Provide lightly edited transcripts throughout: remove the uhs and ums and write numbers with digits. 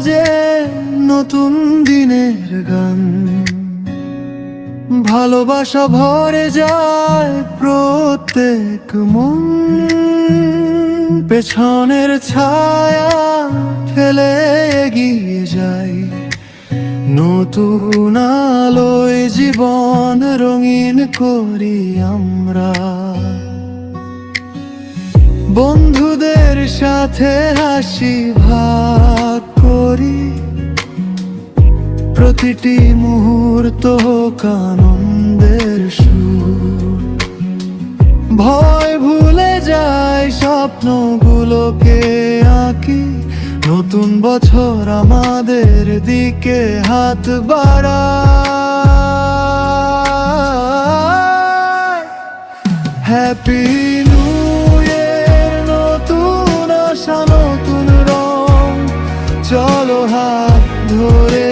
বাজে নতুন দিনের গান, ভালোবাসা ভরে যায় প্রত্যেক মন। পেছনের ছায়া ফেলে এগিয়ে যাই, নতুন আলোয় জীবন রঙিন করি আমরা। বন্ধুদের সাথে হাসি ভাগ করি, প্রতিটি মুহূর্ত হোক আনন্দের সুর। ভয় ভুলে যাই, স্বপ্নগুলোকে আঁকি, নতুন বছর আমাদের দিকে হাত বাড়ায়। হ্যাপি নিউ ইয়ার, নতুন আশা নতুন রং, চলো হাত ধরে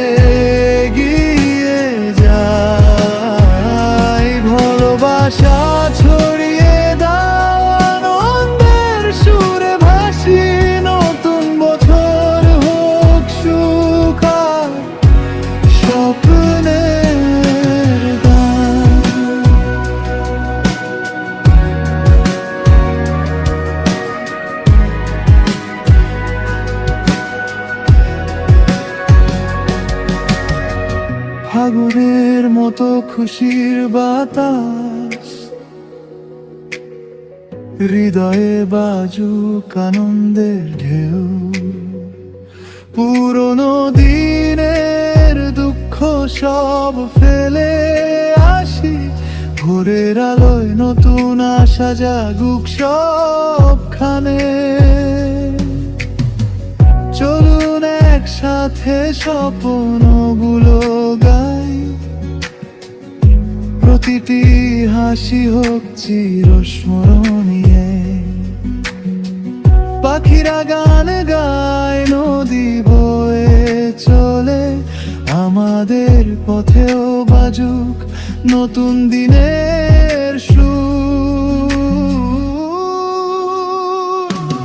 এগিয়ে যাই। ভালোবাসা ছড়িয়ে দাও, আনন্দের সুরে ভাসি, নতুন বছর হোক সুখ আর স্বপ্নের গান। ফাগুনের মতো খুশির বাতাস, হৃদয়ে বাজুক আনন্দের ঢেউ। পুরনো দিনের দুঃখ সব ফেলে আসি, ভোরের আলোয় নতুন আশা জাগুক সবখানে। চলুন একসাথে স্বপ্নগুলো গাই, প্রতিটি হাসি হোক চিরস্মরণীয়। পাখিরা গান গায়, নদী বয়ে চলে, আমাদের পথেও বাজুক নতুন দিনের সুর।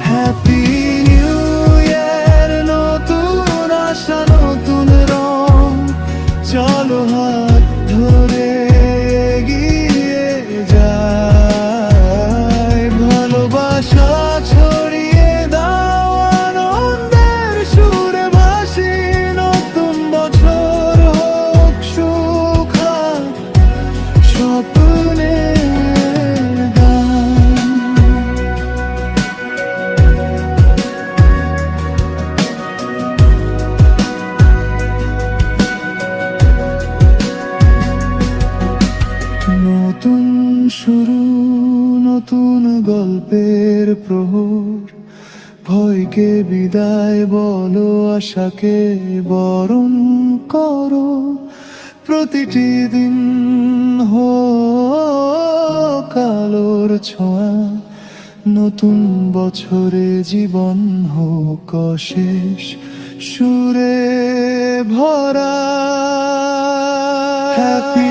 হ্যাপি নিউ ইয়ার, নতুন আশা নতুন রং, চলো হাত ধরে এগিয়ে যাই। ভালোবাসা ছড়িয়ে দাও, আনন্দের সুরে ভাসি, নতুন বছর হোক সুখ আর স্বপ্নের গান। নতুন শুরু, নতুন গল্পের প্রহর, ভয়কে বিদায় বলো, আশাকে বরণ করো। প্রতিটি দিন হোক আলোর ছোঁয়া, নতুন বছরে জীবন হোক অশেষ সুরে ভরা। হ্যাপি